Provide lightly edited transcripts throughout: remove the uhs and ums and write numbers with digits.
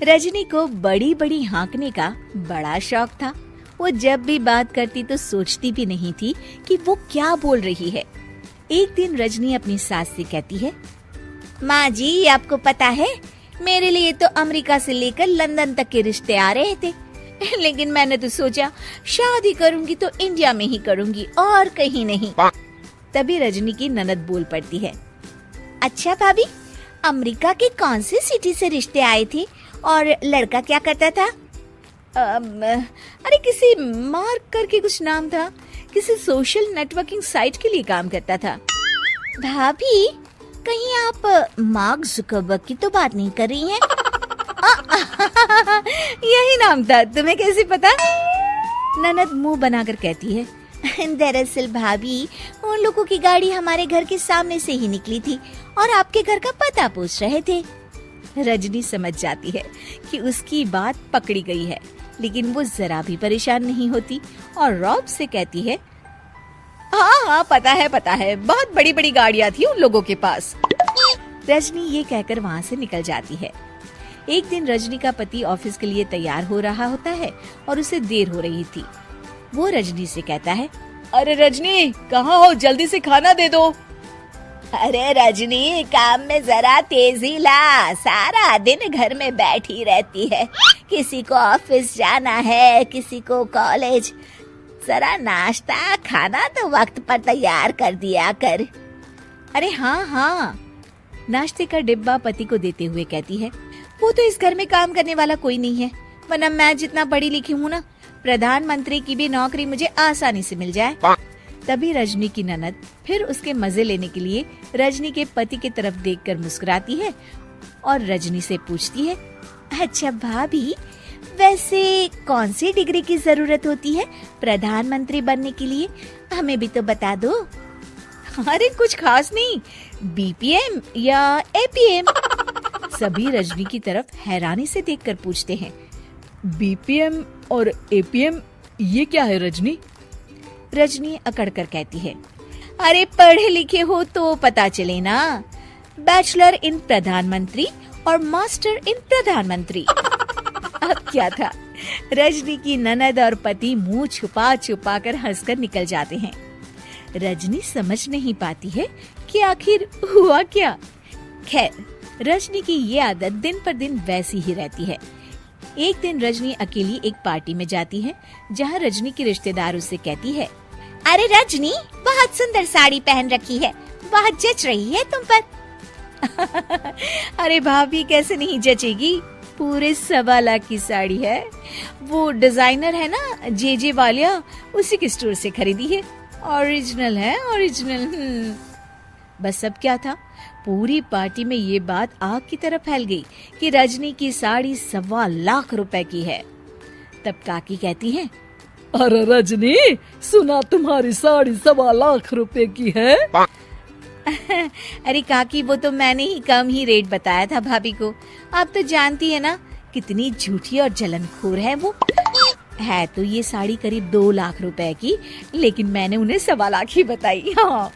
रजनी को बड़ी बड़ी हाँकने का बड़ा शौक था। वो जब भी बात करती तो सोचती भी नहीं थी कि वो क्या बोल रही है। एक दिन रजनी अपनी सास से कहती है, माँ जी, आपको पता है मेरे लिए तो अमेरिका से लेकर लंदन तक के रिश्ते आ रहे थे, लेकिन मैंने तो सोचा शादी करूंगी तो इंडिया में ही करूंगी और कहीं नहीं। तभी रजनी की ननद बोल पड़ती है, अच्छा भाभी, अमेरिका के कौन से सिटी से रिश्ते आए थे और लड़का क्या करता था? अरे किसी मार्क करके कुछ नाम था, किसी सोशल नेटवर्किंग साइट के लिए काम करता था। भाभी, कहीं आप मार्क जुकरबर्ग की तो बात नहीं कर रही हैं? यही नाम था, तुम्हें कैसे पता? ननद मुंह बनाकर कहती है, दरअसल भाभी, उन लोगों की गाड़ी हमारे घर के सामने से ही निकली थी और आपके घर का पता पूछ रहे थे। रजनी समझ जाती है कि उसकी बात पकड़ी गई है, लेकिन वो जरा भी परेशान नहीं होती और रौब से कहती है, हाँ पता है, बहुत बड़ी बड़ी गाड़ियां थी उन लोगों के पास। रजनी ये कहकर वहाँ से निकल जाती है। एक दिन रजनी का पति ऑफिस के लिए तैयार हो रहा होता है और उसे देर हो रही थी। वो रजनी से कहता है, अरे रजनी, कहाँ हो? जल्दी से खाना दे दो। अरे रजनी, काम में जरा तेजी ला, सारा दिन घर में बैठी रहती है, किसी को ऑफिस जाना है, किसी को कॉलेज, जरा नाश्ता खाना तो वक्त पर तैयार कर दिया कर। अरे हाँ, नाश्ते का डिब्बा पति को देते हुए कहती है, वो तो इस घर में काम करने वाला कोई नहीं है, वरना मैं जितना पढ़ी लिखी हूँ ना, प्रधानमंत्री की भी नौकरी मुझे आसानी से मिल जाए। तभी रजनी की ननद फिर उसके मजे लेने के लिए रजनी के पति की तरफ देखकर मुस्कुराती है और रजनी से पूछती है, अच्छा भाभी, वैसे कौन सी डिग्री की जरूरत होती है प्रधानमंत्री बनने के लिए? हमें भी तो बता दो। अरे कुछ खास नहीं, बीपीएम या एपीएम। सभी रजनी की तरफ हैरानी से देखकर पूछते हैं, बीपीएम और एपीएम ये क्या है रजनी? रजनी अकड़कर कहती है, अरे पढ़े लिखे हो तो पता चले ना, बैचलर इन प्रधानमंत्री और मास्टर इन प्रधानमंत्री। अब क्या था, रजनी की ननद और पति मुंह छुपा छुपा कर हंसकर निकल जाते हैं। रजनी समझ नहीं पाती है कि आखिर हुआ क्या। खैर, रजनी की ये आदत दिन पर दिन वैसी ही रहती है। एक दिन रजनी अकेली एक पार्टी में जाती है, जहाँ रजनी की रिश्तेदार उससे कहती है, अरे रजनी, बहुत सुंदर साड़ी पहन रखी है, बहुत जच रही है तुम पर। अरे भाभी, कैसे नहीं जचेगी, पूरे 1.25 लाख की साड़ी है, वो डिजाइनर है ना जे वालिया, उसी के स्टोर से खरीदी है, ओरिजिनल है, ओरिजिनल। बस अब क्या था, पूरी पार्टी में ये बात आग की तरह फैल गई कि रजनी की साड़ी 1.25 लाख रुपए की है। तब काकी कहती है, अरे रजनी, सुना तुम्हारी साड़ी 1.25 लाख रुपए की है। अरे काकी, वो तो मैंने ही कम ही रेट बताया था भाभी को, आप तो जानती है ना कितनी झूठी और जलनखोर है वो। है तो ये साड़ी करीब 2 लाख रुपए की, लेकिन मैंने उन्हें 1.25 लाख ही बताई। हाँ।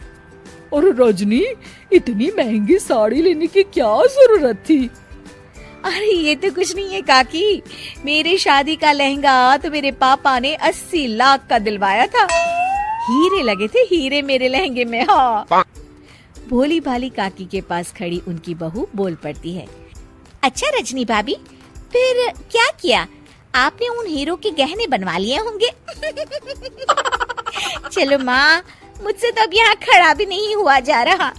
और रजनी, इतनी महंगी साड़ी लेने की क्या जरूरत थी? अरे ये तो कुछ नहीं है काकी, मेरी शादी का लहंगा तो मेरे पापा ने 80 लाख का दिलवाया था, हीरे लगे थे, हीरे मेरे लहंगे में। हाँ। भोली भाली काकी के पास खड़ी उनकी बहू बोल पड़ती है, अच्छा रजनी भाभी, फिर क्या किया आपने? उन हीरो के गहने बनवा लिए होंगे। चलो माँ, मुझसे तो अब यहाँ खड़ा भी नहीं हुआ जा रहा।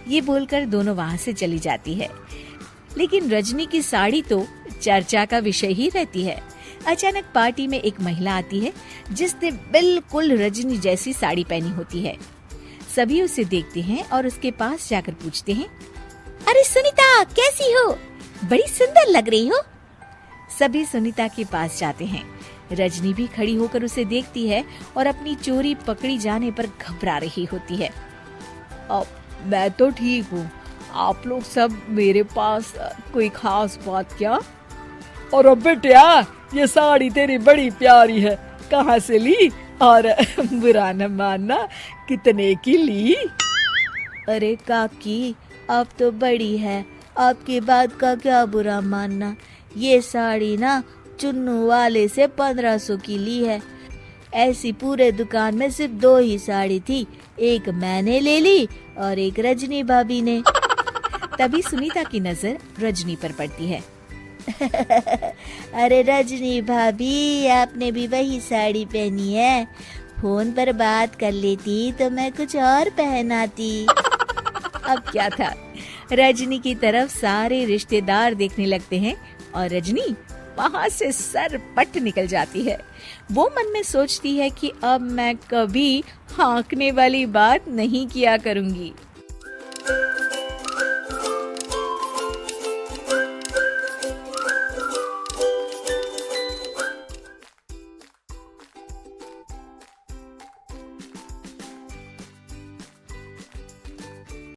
ये बोलकर दोनों वहाँ से चली जाती है। लेकिन रजनी की साड़ी तो चर्चा का विषय ही रहती है। अचानक पार्टी में एक महिला आती है जिसने बिल्कुल रजनी जैसी साड़ी पहनी होती है। सभी उसे देखते हैं और उसके पास जाकर पूछते हैं, अरे सुनीता, कैसी हो? बड़ी सुंदर लग रही हो। सभी सुनीता के पास जाते हैं। रजनी भी खड़ी होकर उसे देखती है और अपनी चोरी पकड़ी जाने पर घबरा रही होती है। मैं तो ठीक हूँ, आप लोग सब मेरे पास कोई खास बात क्या? और अब बेटिया, ये साड़ी तेरी बड़ी प्यारी है, कहाँ से ली? और बुरा न मानना, कितने की ली? अरे काकी, आप तो बड़ी है, आपकी बात का क्या बुरा मानना, ये साड़ी ना चुन्नू वाले से 1500 की ली है। ऐसी पूरे दुकान में सिर्फ 2 ही साड़ी थी, एक मैंने ले ली और एक रजनी भाभी ने। तभी सुनीता की नजर रजनी पर पड़ती है। अरे रजनी भाभी, आपने भी वही साड़ी पहनी है। फोन पर बात कर लेती तो मैं कुछ और पहनाती। अब क्या था, रजनी की तरफ सारे रिश्तेदार देखने लगते हैं और रजनी वहां से सर पट निकल जाती है। वो मन में सोचती है कि अब मैं कभी हाँकने वाली बात नहीं किया करूंगी।